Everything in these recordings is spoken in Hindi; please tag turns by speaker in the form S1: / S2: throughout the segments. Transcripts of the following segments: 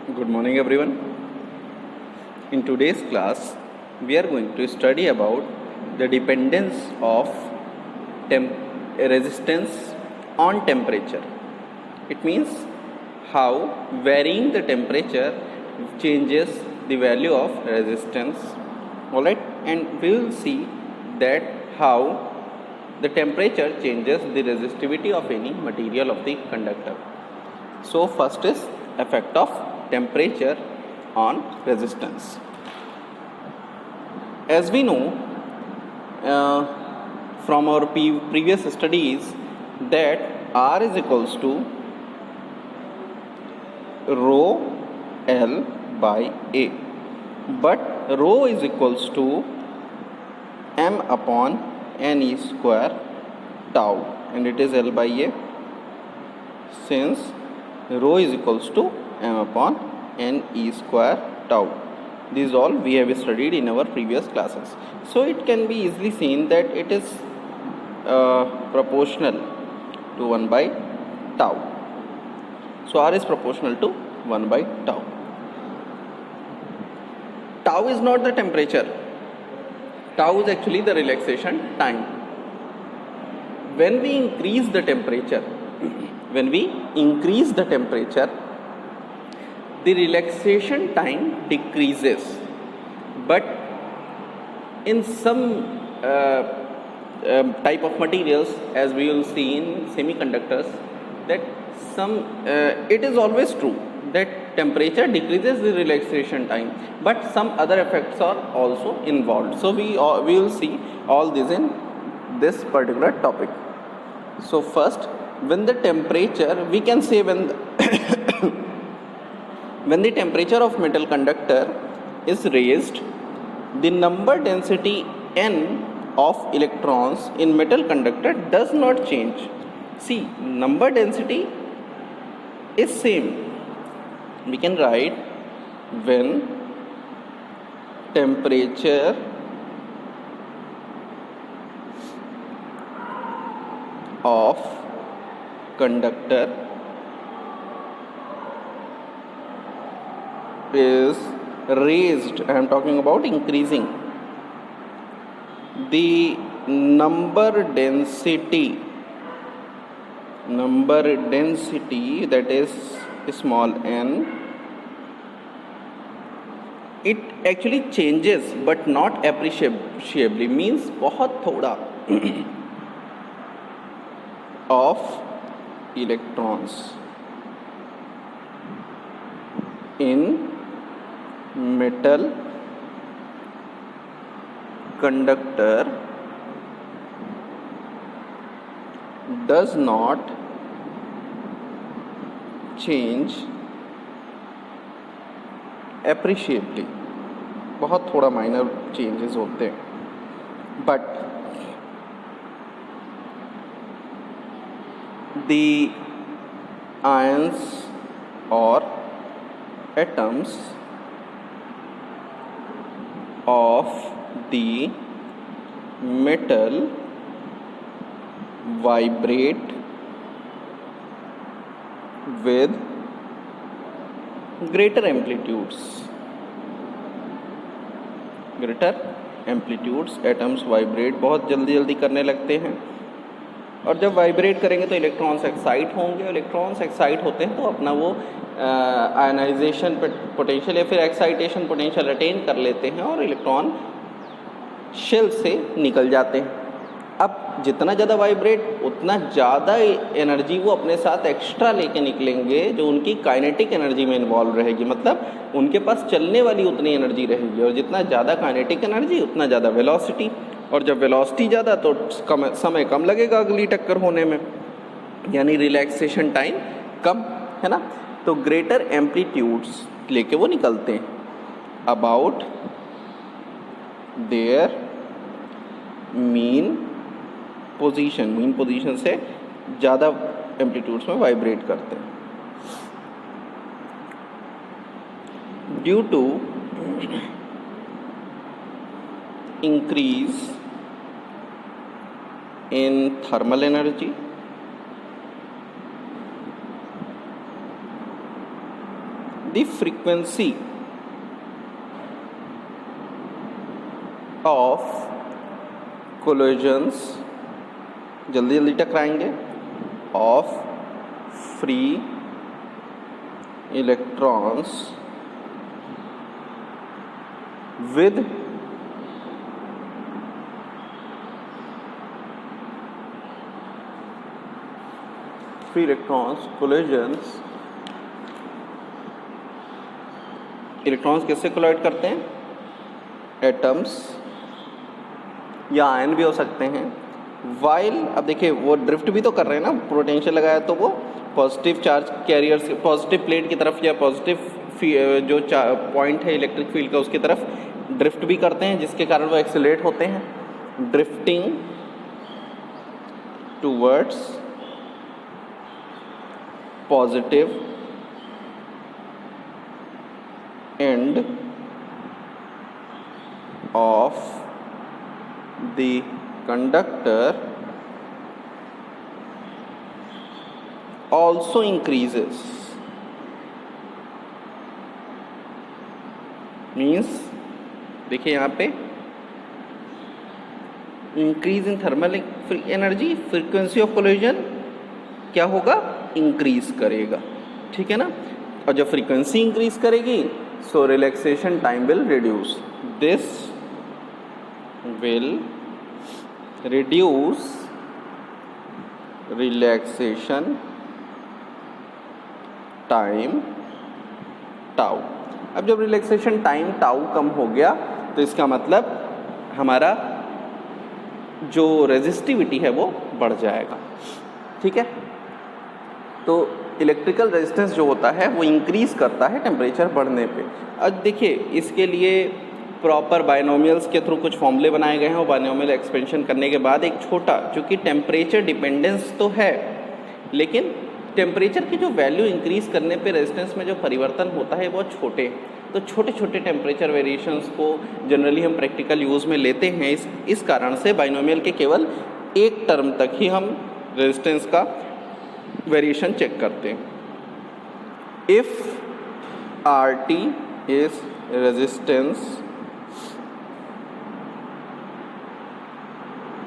S1: Good morning, everyone. In today's class, we are going to study about the dependence of resistance on temperature. It means how varying the temperature changes the value of resistance. Alright, and we will see that how the temperature changes the resistivity of any material of the conductor. So first is effect of temperature on resistance. As we know from our previous studies that R is equals to rho L by A, but rho is equals to M upon Ne square tau, and it is L by A, since rho is equals to M upon Ne square tau. These all we have studied in our previous classes. So it can be easily seen that it is proportional to 1 by tau. So R is proportional to 1 by tau. Tau is not the temperature. Tau is actually the relaxation time. When we increase the temperature, the relaxation time decreases. But in some type of materials, as we will see in semiconductors, that it is always true that temperature decreases the relaxation time, but some other effects are also involved. So we will see all this in this particular topic. So first, when the temperature, we can say when when the temperature of metal conductor is raised, the number density n of electrons in metal conductor does not change. See, number density is same. We can write when temperature of conductor is raised, I am talking about increasing, the number density, that is small n, it actually changes but not appreciably, means बहुत थोड़ा of electrons in metal conductor does not change appreciably. बहुत थोड़ा माइनर चेंजेस होते हैं, but the ions or atoms of the metal vibrate with greater amplitudes. Atoms vibrate, बहुत जल्दी करने लगते हैं, और जब वाइब्रेट करेंगे तो इलेक्ट्रॉन्स एक्साइट होंगे. इलेक्ट्रॉन्स एक्साइट होते हैं तो अपना वो आयनाइजेशन पोटेंशियल या फिर एक्साइटेशन पोटेंशियल अटेन कर लेते हैं और इलेक्ट्रॉन शेल से निकल जाते हैं. अब जितना ज़्यादा वाइब्रेट उतना ज़्यादा एनर्जी वो अपने साथ एक्स्ट्रा लेके निकलेंगे, जो उनकी काइनेटिक एनर्जी में इन्वॉल्व रहेगी. मतलब उनके पास चलने वाली उतनी एनर्जी रहेगी, और जितना ज़्यादा काइनेटिक एनर्जी उतना ज़्यादा वेलोसिटी, और जब वेलोसिटी ज़्यादा तो समय कम लगेगा अगली टक्कर होने में, यानी रिलैक्सेशन टाइम कम, है ना. तो ग्रेटर एम्पलीट्यूड्स लेके वो निकलते हैं अबाउट देयर मीन पोजीशन से ज़्यादा एम्पलीट्यूड्स में वाइब्रेट करते हैं. Due to increase in thermal energy, the frequency of collisions, जल्दी जल्दी टकराएंगे, of free electrons with free electrons collisions. Electrons किससे कोलाइड करते हैं? एटम्स या आयन भी हो सकते हैं। वाइल, अब देखिए वो ड्रिफ्ट भी तो कर रहे हैं ना, पोटेंशियल लगाया तो वो positive charge carriers, positive plate की तरफ या पॉजिटिव जो पॉइंट है इलेक्ट्रिक फील्ड का उसकी तरफ ड्रिफ्ट भी करते हैं, जिसके कारण वो एक्सेलरेट होते हैं। Drifting towards positive end of the conductor also increases, means देखिए यहाँ पे increase in thermal energy, frequency of collision क्या होगा? इंक्रीज करेगा, ठीक है ना। और जब फ्रीक्वेंसी इंक्रीज करेगी so relaxation time will reduce, this will reduce relaxation time tau. अब जब रिलैक्सेशन टाइम टाउ कम हो गया तो इसका मतलब हमारा जो रेजिस्टिविटी है वो बढ़ जाएगा, ठीक है। तो इलेक्ट्रिकल रेजिस्टेंस जो होता है वो इंक्रीज करता है टेम्परेचर बढ़ने पे। अब देखिए इसके लिए प्रॉपर बायनोमियल्स के थ्रू कुछ फॉर्मूले बनाए गए हैं और बायनोमियल एक्सपेंशन करने के बाद एक छोटा, चूँकि टेम्परेचर डिपेंडेंस तो है लेकिन टेम्परेचर की जो वैल्यू इंक्रीज करने पे रेजिस्टेंस में जो परिवर्तन होता है बहुत छोटे, तो छोटे छोटे टेम्परेचर वेरिएशंस को जनरली हम प्रैक्टिकल यूज़ में लेते हैं। इस कारण से बाइनोमियल के केवल एक टर्म तक ही हम रेजिस्टेंस का वेरिएशन चेक करते हैं। If R T is resistance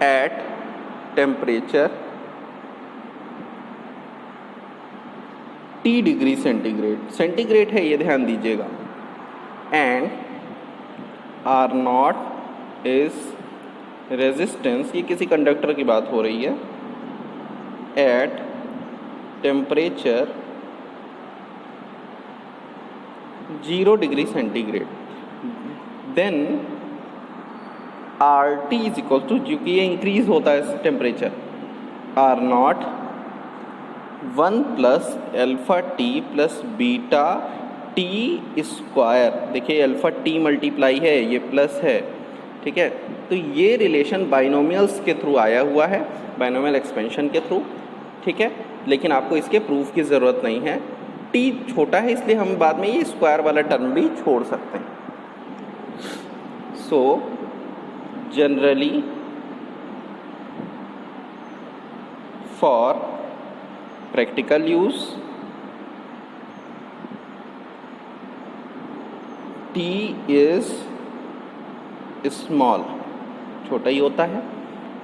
S1: at temperature T degree centigrade, centigrade है ये ध्यान दीजिएगा, and R naught is resistance, ये किसी कंडक्टर की बात हो रही है, at temperature 0 degree centigrade, then R T is equal to, क्योंकि ये इंक्रीज होता है temperature, R naught 1 plus alpha T plus beta T square. देखिए अल्फा टी मल्टीप्लाई है, ये प्लस है, ठीक है। तो ये रिलेशन बाइनोमियल्स के थ्रू आया हुआ है, बाइनोमियल एक्सपेंशन के थ्रू, ठीक है। लेकिन आपको इसके प्रूफ की ज़रूरत नहीं है, टी छोटा है इसलिए हम बाद में ये स्क्वायर वाला टर्म भी छोड़ सकते हैं। So generally for practical use T is small, छोटा ही होता है,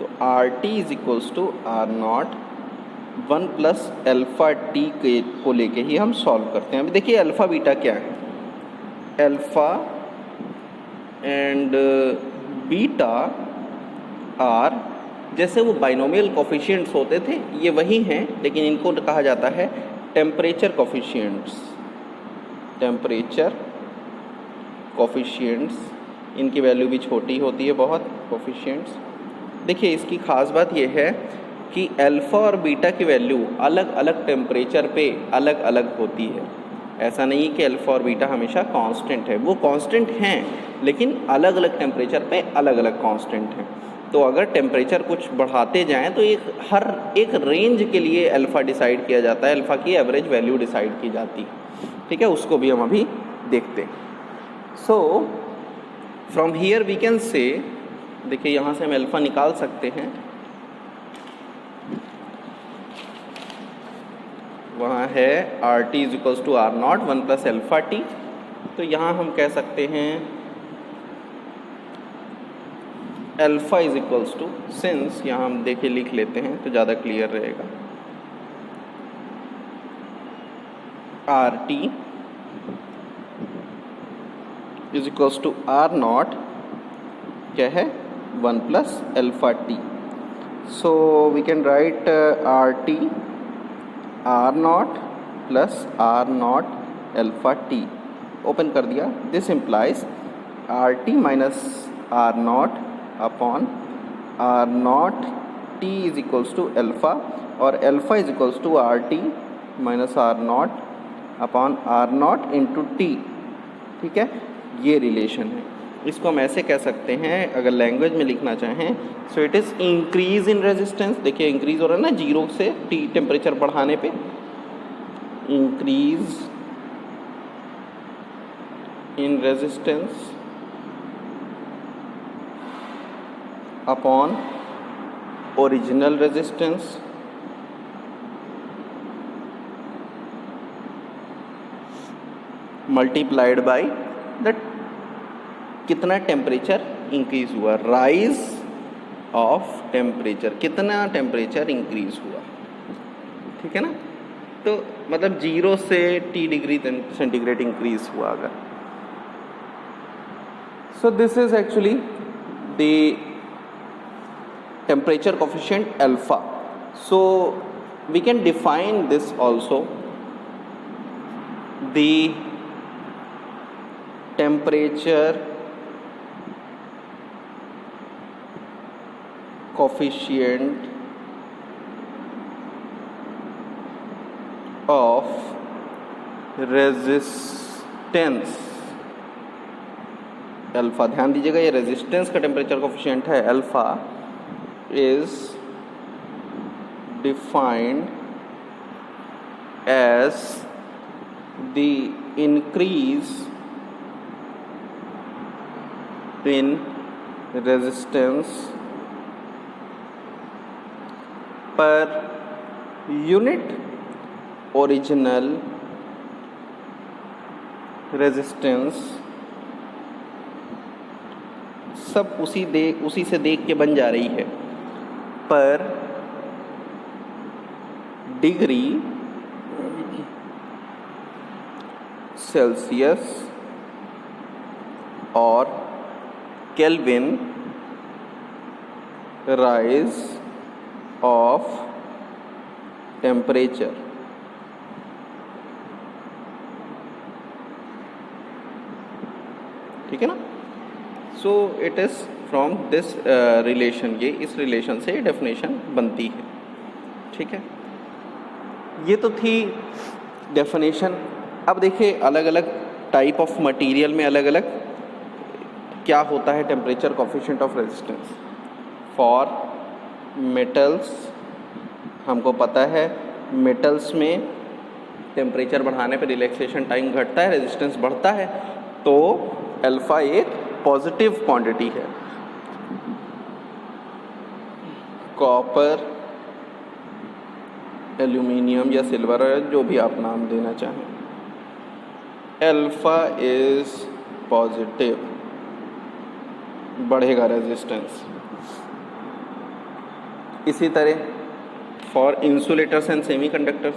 S1: तो R T is equals to R naught 1 plus alpha T को लेके ही हम सॉल्व करते हैं। अभी देखिए अल्फ़ा बीटा क्या है, अल्फ़ा एंड बीटा आर, जैसे वो बाइनोमियल कोफिशिएंट्स होते थे ये वही हैं, लेकिन इनको कहा जाता है टेम्परेचर कोफिशिएंट्स, टेम्परेचर कोफिशिएंट्स, इनकी वैल्यू भी छोटी होती है बहुत, कोफिशिएंट्स। देखिए इसकी ख़ास बात ये है कि अल्फ़ा और बीटा की वैल्यू अलग अलग टेम्परेचर पे अलग अलग होती है। ऐसा नहीं कि अल्फ़ा और बीटा हमेशा कांस्टेंट है, वो कांस्टेंट हैं लेकिन अलग अलग टेम्परेचर पे अलग अलग कांस्टेंट हैं। तो अगर टेम्परेचर कुछ बढ़ाते जाएं तो हर एक रेंज के लिए अल्फ़ा डिसाइड किया जाता है, अल्फ़ा की एवरेज वैल्यू डिसाइड की जाती है, ठीक है। उसको भी हम अभी देखते हैं। So from here we can say, देखिए यहाँ से हम अल्फ़ा निकाल सकते हैं, वहाँ है R T is equals to R naught 1 plus alpha T. तो यहाँ हम कह सकते हैं alpha is equals to, since यहाँ हम देखिए लिख लेते हैं तो ज़्यादा क्लियर रहेगा, R T is equals to R not क्या है 1 plus alpha T. So we can write R T R not plus R not alpha T, open कर दिया। This implies R T minus R not upon R not T is equals to alpha, और alpha is equals to R T minus R not upon R not into T. ठीक है, ये रिलेशन है। इसको हम ऐसे कह सकते हैं अगर लैंग्वेज में लिखना चाहें, so it is increase in resistance. देखिए इंक्रीज हो रहा है ना 0 से टी टेम्परेचर बढ़ाने पे, increase in resistance upon original resistance multiplied by the कितना टेम्परेचर इंक्रीज हुआ, राइज ऑफ टेम्परेचर, कितना टेम्परेचर इंक्रीज हुआ। ठीक है ना, तो मतलब 0 से T डिग्री सेंटीग्रेड इंक्रीज हुआ अगर। So this is actually the temperature coefficient alpha. So we can define this also, the temperature coefficient of resistance alpha. ध्यान दीजिएगा ये रेजिस्टेंस का टेम्परेचर कोफिशिएंट है alpha, is defined as the increase in resistance per unit original resistance, सब उसी से देख के बन जा रही है, पर डिग्री सेल्सियस और केल्विन राइज ऑफ टेम्परेचर। ठीक है ना, so it is from this relation, ये इस रिलेशन से डेफिनेशन बनती है। ठीक है, ये तो थी डेफिनेशन। अब देखिए अलग अलग टाइप ऑफ मटेरियल में अलग अलग क्या होता है temperature coefficient of resistance. For metals हमको पता है, मेटल्स में टेम्परेचर बढ़ाने पे रिलैक्सेशन टाइम घटता है, रेजिस्टेंस बढ़ता है, तो अल्फा एक पॉजिटिव क्वांटिटी है। कॉपर, एल्यूमिनियम या सिल्वर, जो भी आप नाम देना चाहें, अल्फा इज पॉजिटिव, बढ़ेगा रेजिस्टेंस। इसी तरह for insulators and semiconductors,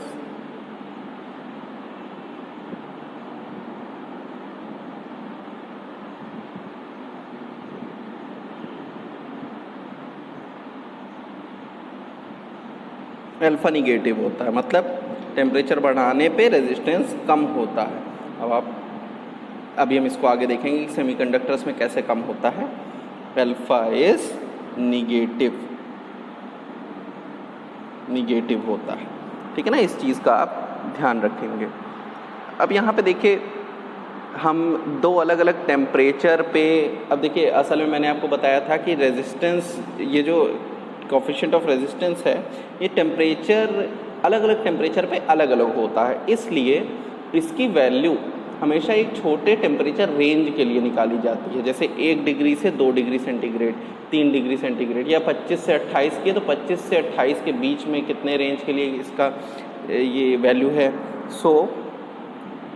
S1: alpha negative होता है, मतलब टेम्परेचर बढ़ाने पे रेजिस्टेंस कम होता है। अब अभी हम इसको आगे देखेंगे कि सेमीकंडक्टर्स में कैसे कम होता है। अल्फा इज निगेटिव होता है। ठीक है ना, इस चीज़ का आप ध्यान रखेंगे। अब यहाँ पे देखिए हम दो अलग अलग टेम्परेचर पे, अब देखिए असल में मैंने आपको बताया था कि रेजिस्टेंस, ये जो कोफिशिएंट ऑफ रेजिस्टेंस है, ये टेम्परेचर अलग अलग टेम्परेचर पे अलग अलग होता है, इसलिए इसकी वैल्यू हमेशा एक छोटे टेम्परेचर रेंज के लिए निकाली जाती है। जैसे 1 डिग्री से 2 डिग्री सेंटीग्रेड, 3 डिग्री सेंटीग्रेड, या 25 से 28 की है तो 25 से 28 के बीच में कितने रेंज के लिए इसका ये वैल्यू है। So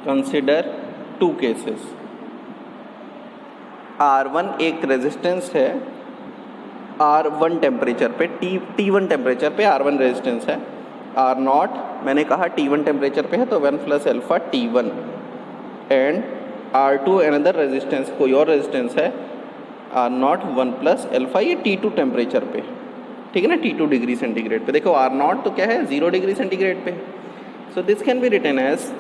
S1: consider 2 cases. R1 एक रेजिस्टेंस है, R1 टेम्परेचर पे, T1 टेम्परेचर पे R1 रेजिस्टेंस है। R0 मैंने कहा T1 टेम्परेचर पे है तो 1 + alpha T1, and R2 another resistance, कोई और रेजिस्टेंस है, R0 1 + अल्फ़ा, ये T2 टेम्परेचर पे, ठीक है ना, T2 डिग्री सेंटीग्रेड पे। देखो R0 तो क्या है, 0 डिग्री सेंटीग्रेड पे। So this can be written as,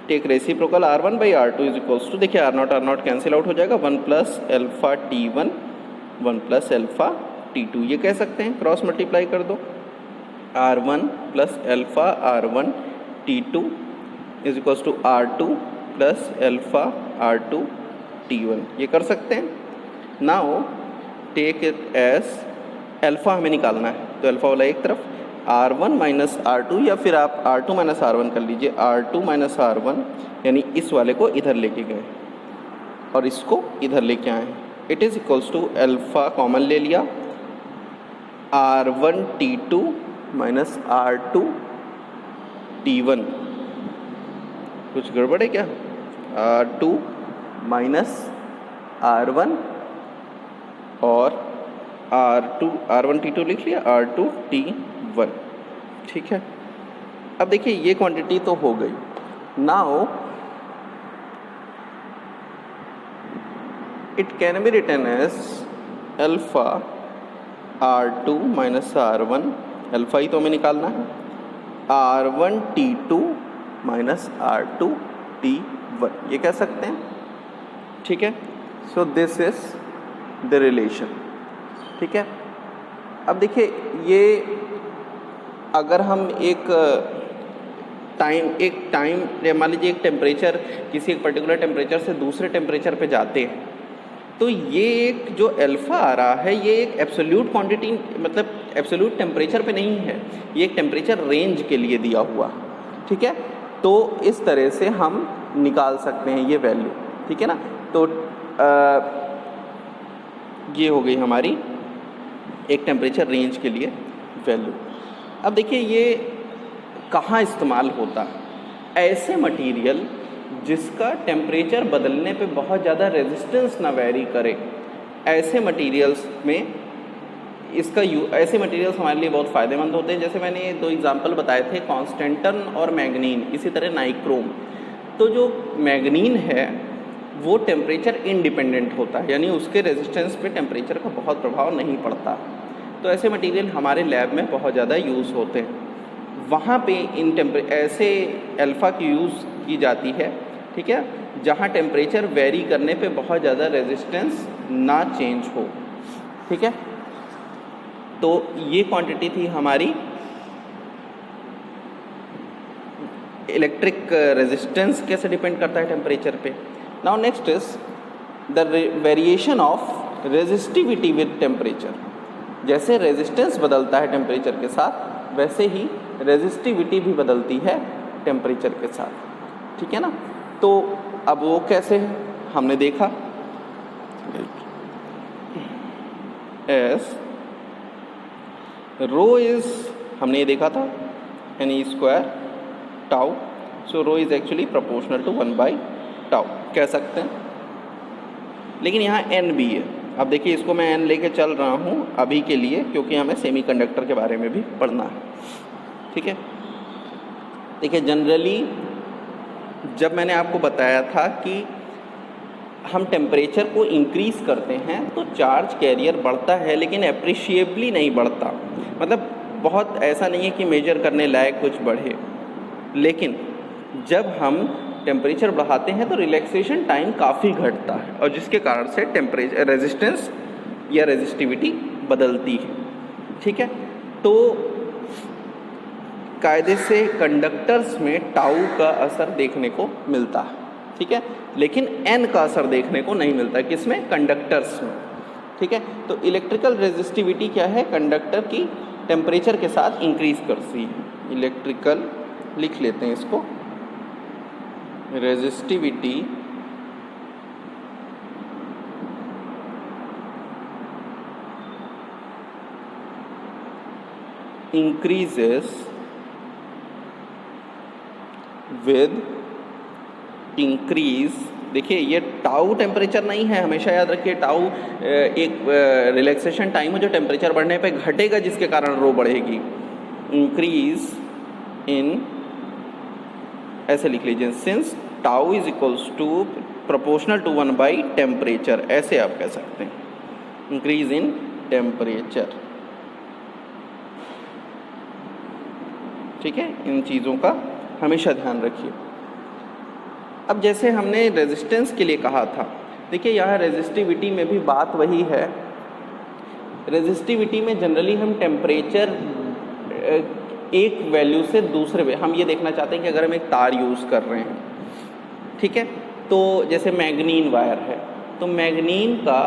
S1: take reciprocal R1/R2 is equals to, देखिए R0 कैंसिल आउट हो जाएगा, 1 + अल्फ़ा T1 1 + अल्फ़ा T2, ये कह सकते हैं, क्रॉस मल्टीप्लाई कर दो, R1 + alpha R1 T2 is equals to R2 + alpha R2 T1, ये कर सकते हैं। Now take it as, alpha हमें निकालना है तो अल्फ़ा वाला एक तरफ, R1 - R2, या फिर आप R2 - R1 कर लीजिए, R2 - R1, यानी इस वाले को इधर लेके गए और इसको इधर लेके आए। It is equals to alpha common ले लिया, R1 T2 - R2 T1, कुछ गड़बड़ है क्या, R2 - R1 और R1 T2 लिख लिया, R2 T1, ठीक है। अब देखिए ये क्वांटिटी तो हो गई। Now it can be written as alpha R2 - R1, alpha ही तो हमें निकालना है, R1 T2 - R2 T1, ये कह सकते हैं, ठीक है। सो दिस इज द रिलेशन, ठीक है। अब देखिए ये अगर हम एक टाइम मान लीजिए एक टेम्परेचर, किसी एक पर्टिकुलर टेम्परेचर से दूसरे टेम्परेचर पे जाते हैं, तो ये एक जो अल्फ़ा आ रहा है ये एक एब्सोल्यूट क्वांटिटी, मतलब एब्सोल्यूट टेम्परेचर पे नहीं है, ये एक टेम्परेचर रेंज के लिए दिया हुआ, ठीक है। तो इस तरह से हम निकाल सकते हैं ये वैल्यू, ठीक है ना। तो ये हो गई हमारी एक टेम्परेचर रेंज के लिए वैल्यू। अब देखिए ये कहाँ इस्तेमाल होता है, ऐसे मटेरियल जिसका टेम्परेचर बदलने पे बहुत ज़्यादा रेजिस्टेंस ना वैरी करे, ऐसे मटेरियल्स में इसका ऐसे मटेरियल्स हमारे लिए बहुत फ़ायदेमंद होते हैं। जैसे मैंने 2 एग्जांपल बताए थे, कॉन्स्टेंटन और मैग्नीन, इसी तरह नाइक्रोम। तो जो मैग्नीन है वो टेम्परेचर इंडिपेंडेंट होता है, यानी उसके रेजिस्टेंस पे टेम्परेचर का बहुत प्रभाव नहीं पड़ता। तो ऐसे मटेरियल हमारे लैब में बहुत ज़्यादा यूज़ होते हैं, वहाँ पे ऐसे अल्फ़ा की यूज़ की जाती है, ठीक है, जहाँ टेम्परेचर वेरी करने पे बहुत ज़्यादा रेजिस्टेंस ना चेंज हो, ठीक है। तो ये क्वांटिटी थी हमारी इलेक्ट्रिक रेजिस्टेंस कैसे डिपेंड करता है टेम्परेचर पे। Now next is the variation of resistivity with temperature. जैसे रेजिस्टेंस बदलता है टेम्परेचर के साथ, वैसे ही रेजिस्टिविटी भी बदलती है टेम्परेचर के साथ, ठीक है ना। तो अब वो कैसे है हमने देखा, एस रो इज, हमने ये देखा था n² tau, so rho is actually proportional to 1/टाउ कह सकते हैं। लेकिन यहाँ n भी है। अब देखिए इसको मैं n लेके चल रहा हूँ अभी के लिए, क्योंकि हमें सेमीकंडक्टर के बारे में भी पढ़ना है, ठीक है। देखिए जनरली जब मैंने आपको बताया था कि हम टेम्परेचर को इंक्रीज़ करते हैं तो चार्ज कैरियर बढ़ता है, लेकिन एप्रिशिएबली नहीं बढ़ता, मतलब बहुत ऐसा नहीं है कि मेजर करने लायक कुछ बढ़े। लेकिन जब हम टेम्परेचर बढ़ाते हैं तो रिलैक्सेशन टाइम काफ़ी घटता है, और जिसके कारण से टेम्परेचर रेजिस्टेंस या रेजिस्टिविटी बदलती है, ठीक है। तो कायदे से कंडक्टर्स में टाउ का असर देखने को मिलता है, ठीक है, लेकिन एन का असर देखने को नहीं मिलता, किसमें, कंडक्टर्स में, ठीक है। तो इलेक्ट्रिकल रेजिस्टिविटी क्या है, कंडक्टर की टेम्परेचर के साथ इंक्रीज करती है। इलेक्ट्रिकल लिख लेते हैं इसको, रेजिस्टिविटी increases विद इंक्रीज, देखिए ये टाउ टेम्परेचर नहीं है, हमेशा याद रखिए टाउ एक रिलैक्सेशन टाइम है जो टेम्परेचर बढ़ने पे घटेगा जिसके कारण रो बढ़ेगी। इंक्रीज इन, ऐसे लिख लीजिए, since tau is equals to proportional to 1 by temperature, ऐसे आप कह सकते हैं, इंक्रीज इन टेम्परेचर। ठीक है, इन चीज़ों का हमेशा ध्यान रखिए। अब जैसे हमने रेजिस्टेंस के लिए कहा था, देखिए यहाँ रेजिस्टिविटी में भी बात वही है। रेजिस्टिविटी में जनरली हम टेम्परेचर एक वैल्यू से दूसरे, हम ये देखना चाहते हैं कि अगर हम एक तार यूज़ कर रहे हैं, ठीक है, तो जैसे मैग्नीन वायर है, तो मैग्नीन का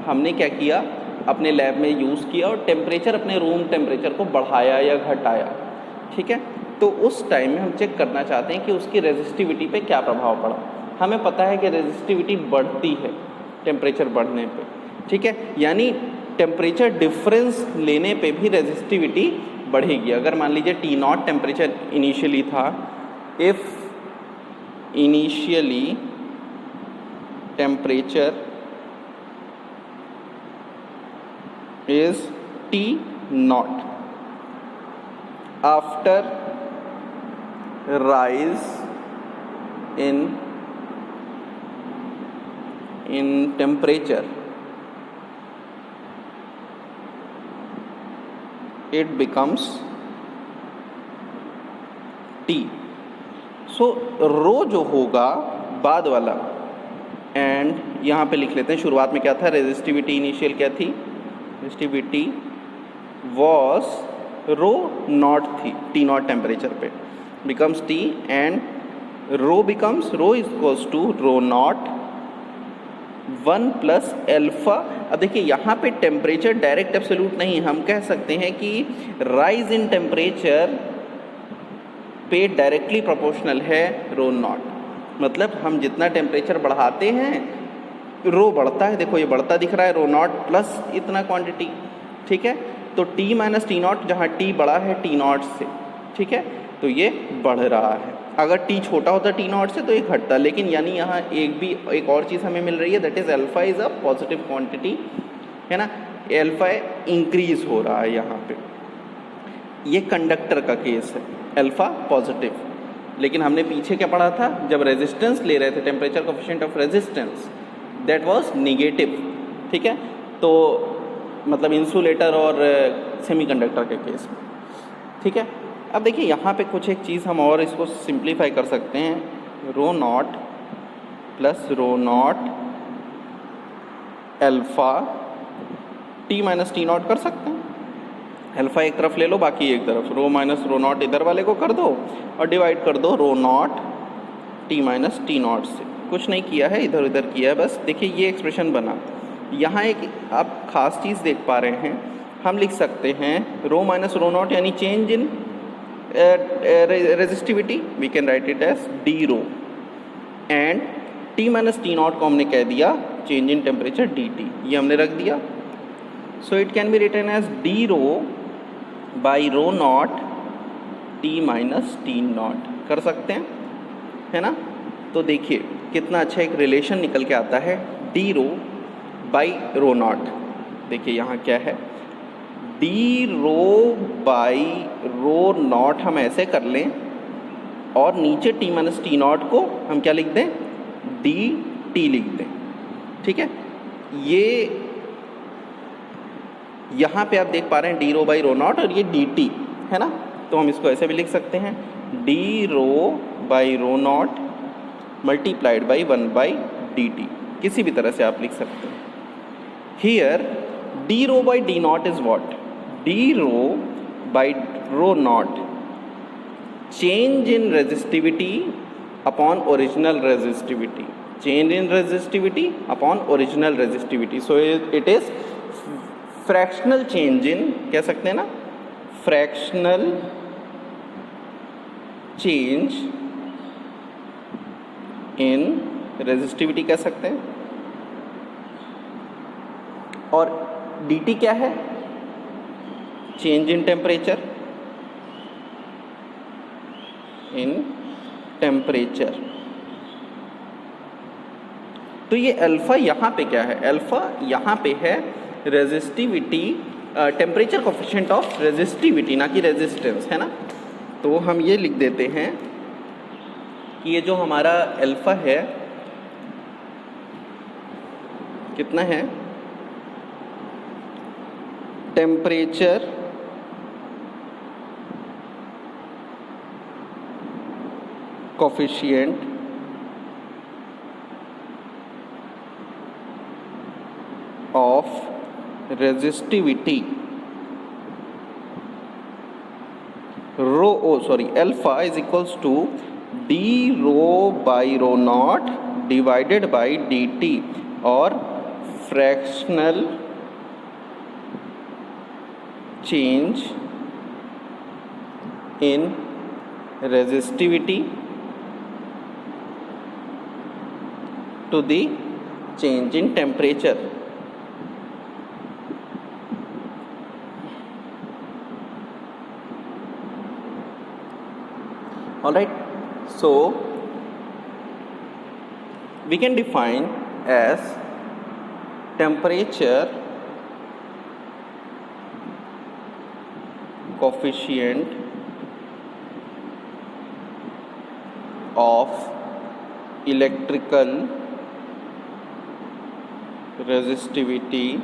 S1: हमने क्या किया, अपने लैब में यूज़ किया और टेम्परेचर अपने रूम टेम्परेचर को बढ़ाया या घटाया। ठीक है, तो उस टाइम में हम चेक करना चाहते हैं कि उसकी रेजिस्टिविटी पे क्या प्रभाव पड़ा। हमें पता है कि रेजिस्टिविटी बढ़ती है टेम्परेचर बढ़ने पे। ठीक है, यानी टेम्परेचर डिफरेंस लेने पे भी रेजिस्टिविटी बढ़ेगी। अगर मान लीजिए T0 टेम्परेचर इनिशियली था, if initially temperature is T0 after rise in temperature, it becomes T. सो रो जो होगा बाद वाला, एंड यहाँ पे लिख लेते हैं शुरुआत में क्या था, रेजिस्टिविटी इनिशियल क्या थी, रेजिस्टिविटी वॉज रो नॉट थी T0 टेम्परेचर पे, becomes T and rho becomes rho is equals to rho naught 1 plus alpha. अब देखिए यहाँ पे टेम्परेचर डायरेक्ट एब्सोल्यूट नहीं, हम कह सकते हैं कि राइज इन टेम्परेचर पे डायरेक्टली प्रोपोर्शनल है रो नॉट। मतलब हम जितना टेम्परेचर बढ़ाते हैं रो बढ़ता है, देखो ये बढ़ता दिख रहा है, रो नॉट प्लस इतना क्वांटिटी। ठीक है, तो T माइनस T0 जहाँ T बड़ा है T0 से, ठीक है, तो ये बढ़ रहा है। अगर T छोटा होता T0 से तो ये घटता, लेकिन यानी यहाँ एक और चीज़ हमें मिल रही है, that is alpha is a positive quantity, है ना, अल्फ़ा इंक्रीज हो रहा है यहाँ पे। ये कंडक्टर का केस है, अल्फ़ा पॉजिटिव। लेकिन हमने पीछे क्या पढ़ा था, जब रेजिस्टेंस ले रहे थे, temperature coefficient of resistance that was negative. ठीक है, तो मतलब इंसुलेटर और सेमीकंडक्टर के केस में। ठीक है, अब देखिए यहाँ पे कुछ एक चीज़ हम और इसको सिंप्लीफाई कर सकते हैं, rho not plus rho not alpha T minus T0 कर सकते हैं। अल्फ़ा एक तरफ ले लो, बाकी एक तरफ, रो माइनस रो नॉट इधर वाले को कर दो और डिवाइड कर दो रो नॉट T माइनस T0 से। कुछ नहीं किया है, इधर उधर किया है बस। देखिए ये एक्सप्रेशन बना। यहाँ एक आप ख़ास चीज़ देख पा रहे हैं, हम लिख सकते हैं रो माइनस रो नॉट यानी change in resistivity, we can write it as d rho, and T minus T0 को हमने कह दिया चेंज इन टेम्परेचर dt, ये हमने रख दिया। So it can be written as d rho by rho naught T minus T0 कर सकते हैं, है ना। तो देखिए कितना अच्छा एक रिलेशन निकल के आता है, d rho by rho naught. देखिए यहाँ क्या है, d rho by rho naught हम ऐसे कर लें और नीचे T माइनस T0 को हम क्या लिख दें, डी टी लिख दें। ठीक है, ये यहाँ पे आप देख पा रहे हैं d rho by rho naught और ये डी टी है ना, तो हम इसको ऐसे भी लिख सकते हैं, d rho by rho naught multiplied by 1 by D T, किसी भी तरह से आप लिख सकते हैं। Here d rho by d naught is what, d rho by rho naught change in resistivity upon original resistivity, change in resistivity upon original resistivity, so it is fractional change in, कह सकते हैं ना, fractional change in resistivity कह सकते हैं। और dt क्या है, change in temperature, in temperature. तो ये अल्फ़ा यहाँ पे क्या है? अल्फ़ा यहाँ पे है resistivity, temperature coefficient of resistivity, ना कि रेजिस्टेंस, है ना। तो हम ये लिख देते हैं कि ये जो हमारा अल्फ़ा है कितना है? Temperature coefficient of resistivity alpha is equals to D rho by rho not divided by D T, और fractional change in resistivity to the change in temperature. All right, so we can define as temperature coefficient of electrical resistivity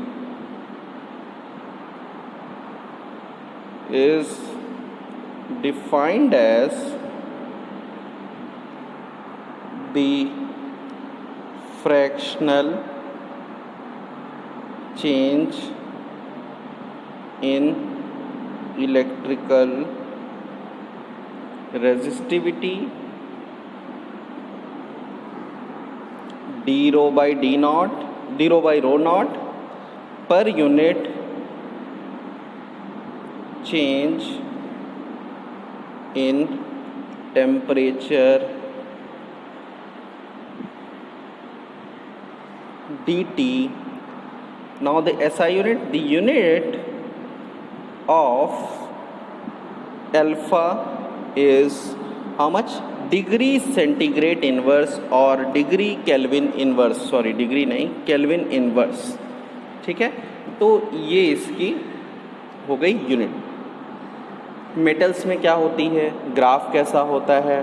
S1: is defined as the fractional change in electrical resistivity D rho by rho not per unit change in temperature D T. Now the SI unit, the unit of alpha is how much? Degree centigrade inverse और degree Kelvin inverse, sorry degree नहीं, केल्विन इनवर्स, ठीक है। तो ये इसकी हो गई यूनिट। मेटल्स में क्या होती है, ग्राफ कैसा होता है,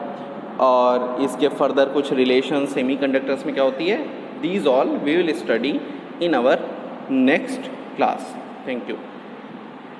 S1: और इसके फर्दर कुछ रिलेशन सेमीकंडक्टर्स में क्या होती है, these all we will study in our next class. Thank you.